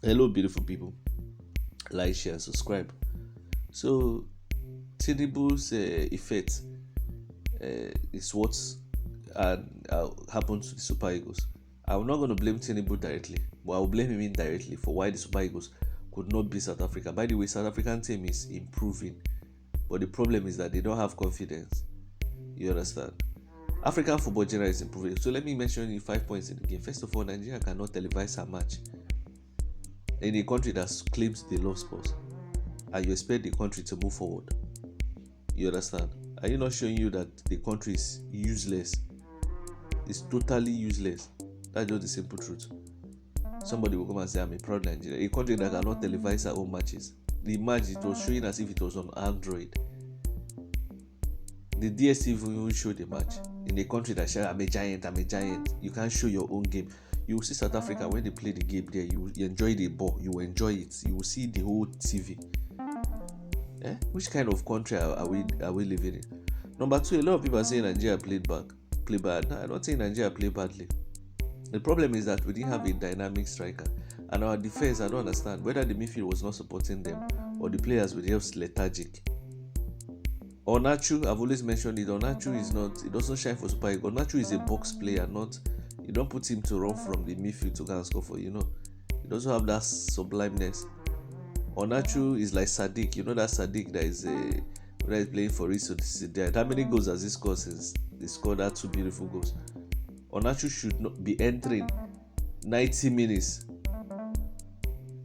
Hello, beautiful people. Like, share, subscribe. So, TINUBU's effect is what happened to the Super Eagles. I'm not going to blame TINUBU directly, but I'll blame him indirectly for why the Super Eagles could not beat South Africa. By the way, South African team is improving, but the problem is that they don't have confidence. You understand? African football generally is improving. So let me mention you 5 points in the game. First of all, Nigeria cannot televise a match in a country that claims they love sports, and you expect the country to move forward. You understand? Are you not showing you that the country is useless? It's totally useless. That's just the simple truth. Somebody will come and say, I'm a proud Nigerian. A country that cannot televise their own matches. The match, it was showing as if it was on Android. The DSTV will show the match. In a country that says, I'm a giant. You can't show your own game. You will see South Africa when they play the game there. You enjoy the ball. You enjoy it. You will see the whole TV. Which kind of country are we living in? Number two, a lot of people are saying Nigeria play bad. No, I don't think Nigeria play badly. The problem is that we didn't have a dynamic striker, and our defense, I don't understand whether the midfield was not supporting them or the players were just lethargic. Onachu, I've always mentioned it. Onachu is not. It doesn't shine for Super Eagles. Onachu is a box player, not. You don't put him to run from the midfield to go and score for. He doesn't have that sublimeness. Onachu is like Sadiq. You know that Sadiq that is playing for Real Sociedad. How many goals has he scored since they scored that 2 beautiful goals? Onachu should not be entering 90 minutes.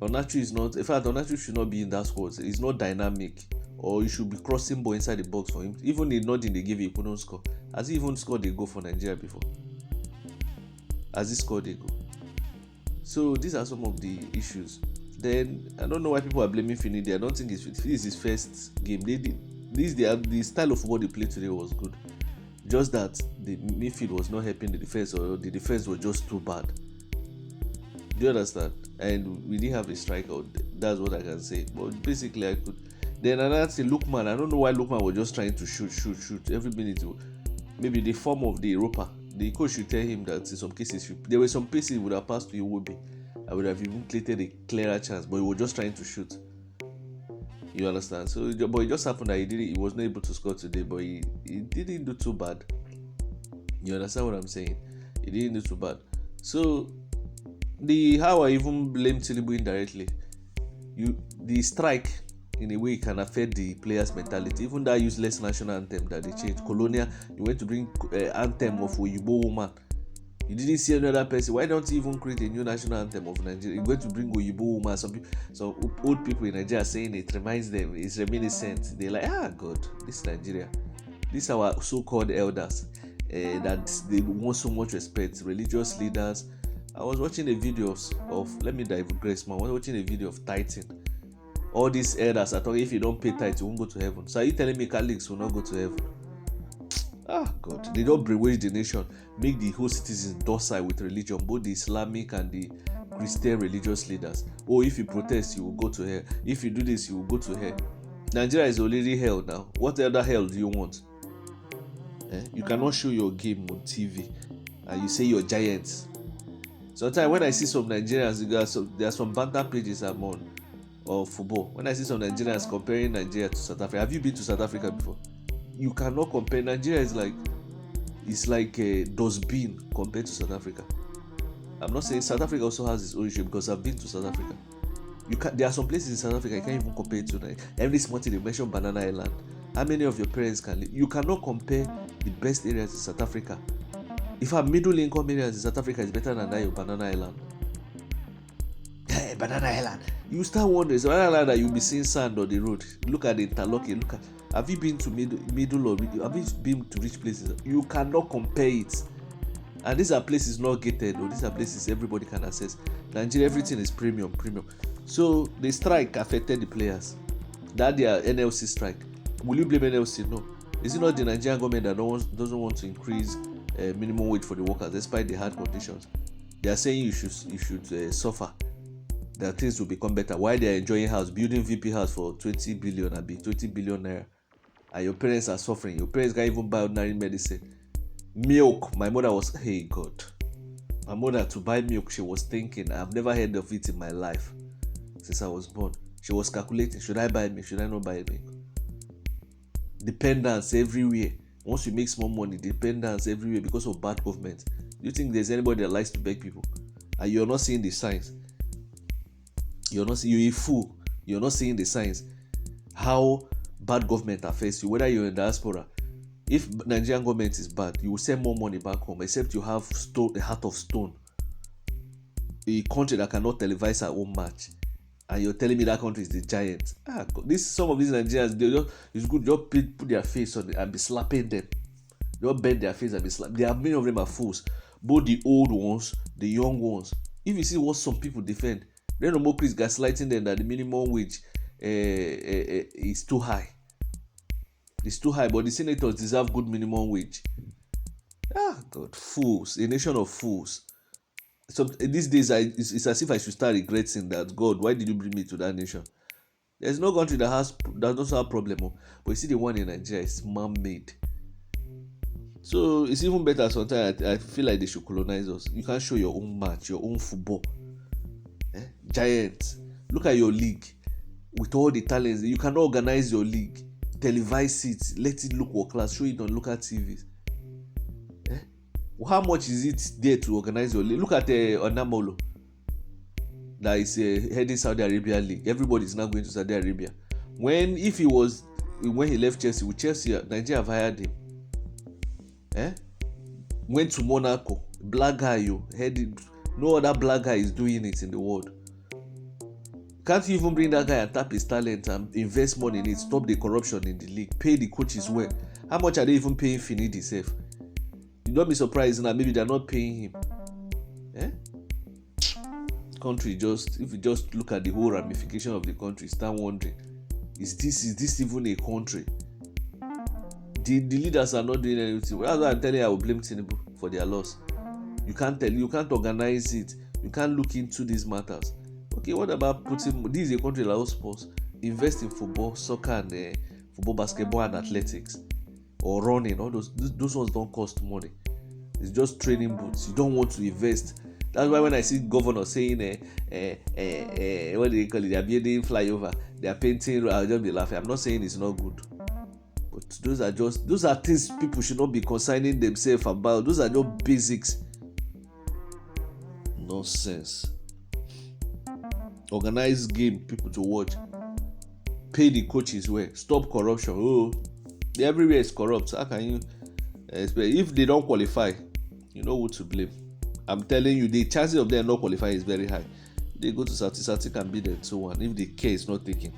Onachu is not. In fact, Onachu should not be in that squad. He's not dynamic. Or you should be crossing ball inside the box for him. Even the nothing they give you, he couldn't score. Has he even scored a goal for Nigeria before? Has he scored a goal? So these are some of the issues. Then I don't know why people are blaming Finidi. I don't think this is his first game. The style of football they played today was good. Just that the midfield was not helping the defense, or the defense was just too bad. Do you understand? And we didn't have a striker. That's what I can say. But basically, I could. Then another thing, Lookman. I don't know why Lookman was just trying to shoot every minute. Maybe the form of the Europa. The coach should tell him that in some cases, there were some places he would have passed to Iwobi. I would have even created a clearer chance, but he was just trying to shoot. You understand? So, but it just happened that he was not able to score today, but he didn't do too bad. You understand what I'm saying? He didn't do too bad. So, how I even blame TINUBU indirectly, the strike in a way can affect the players' mentality. Even that useless national anthem that they changed, Colonia, you went to bring anthem of Oyibo woman. You didn't see another person. Why don't you even create a new national anthem of Nigeria? You're going to bring Oyibo woman. Some old people in Nigeria saying it reminds them, it's reminiscent. They're like, God, this is Nigeria. These are our so-called elders that they want so much respect. Religious leaders. I was watching a video of let me digress, man. I was watching a video of tithing. All these elders are talking, if you don't pay tithe, you won't go to heaven. So are you telling me Catholics will not go to heaven? God, they don't brainwash the nation, make the whole citizens docile with religion, both the Islamic and the Christian religious leaders. If you protest, you will go to hell. If you do this, you will go to hell. Nigeria is already hell now. What other hell do you want? You cannot show your game on TV and you say you're giants. Sometimes when I see some Nigerians, there are some banter pages I'm on of football. When I see some Nigerians comparing Nigeria to South Africa, have you been to South Africa before? You cannot compare. Nigeria is like a dustbin compared to South Africa. I'm not saying South Africa also has its origin, because I've been to South Africa. There are some places in South Africa you can't even compare it to. Every small thing they mention Banana Island. How many of your parents can live? You cannot compare the best areas in South Africa. If our middle income areas in South Africa is better than that your Banana Island. Hey, Banana Island. You start wondering, so Banana Island that you'll be seeing sand on the road. Look at the interlocking. Have you been to middle or have you been to rich places? You cannot compare it. And these are places not gated, or these are places everybody can access. Nigeria, everything is premium. So the strike affected the players. That their NLC strike. Will you blame NLC? No. Is it not the Nigerian government that doesn't want to increase minimum wage for the workers despite the hard conditions? They are saying you should suffer. That things will become better. Why they are enjoying building VP house for 20 billion naira, and your parents are suffering. Your parents can't even buy ordinary medicine. Milk. My mother was, hey God. My mother, to buy milk, she was thinking, I've never heard of it in my life. since I was born. She was calculating, should I buy milk? Should I not buy milk? Dependence everywhere. Once you make small money, dependence everywhere because of bad government. Do you think there's anybody that likes to beg people? And you're not seeing the signs. You're a fool. You're not seeing the signs. How bad government affects you, whether you're in diaspora. If Nigerian government is bad, you will send more money back home, except you have a heart of stone. A country that cannot televise her own match. And you're telling me that country is the giant. Some of these Nigerians, it's good just put their face on it and be slapping them. Just bend their face and be slapping. Many of them are fools. Both the old ones, the young ones. If you see what some people defend, then Omokri is gaslighting them that the minimum wage is too high. It's too high, but the senators deserve good minimum wage. God, fools. A nation of fools. So these days, it's as if I should start regretting that. God, why did you bring me to that nation? There's no country that doesn't have problem, but you see the one in Nigeria is man-made. So it's even better sometimes. I feel like they should colonize us. You can't show your own match, your own football. Giants. Look at your league with all the talents. You cannot organize your league, televise it, let it look world class, show it on local TVs. How much is it there to organize your league? Look at Onamolo that is heading Saudi Arabia league. Everybody is now going to Saudi Arabia. When he left Chelsea, with Chelsea, Nigeria have hired him. Went to Monaco, black guy, headed. No other black guy is doing it in the world. Can't you even bring that guy and tap his talent and invest money in it? Stop the corruption in the league. Pay the coaches well. How much are they even paying Finidi himself? You don't be surprised now. Maybe they're not paying him. Country if you just look at the whole ramification of the country, start wondering: is this even a country? The leaders are not doing anything. That's why I'm telling you, I will blame TINUBU for their loss. You can't organize it. You can't look into these matters. Okay, what about this is a country that loves sports. Invest in football, soccer, and football, basketball, and athletics, or running. All those ones don't cost money. It's just training boots. You don't want to invest. That's why when I see governors saying, what do they call it? They are building flyover. They are painting. I'll just be laughing. I'm not saying it's not good, but those are things people should not be concerning themselves about. Those are just basics. Nonsense. Organize game people to watch. Pay the coaches well. Stop corruption. Everywhere is corrupt. How can you if they don't qualify? You know who to blame. I'm telling you, the chances of them not qualifying is very high. They go to Sati can beat them 2-1 if the care is not taken.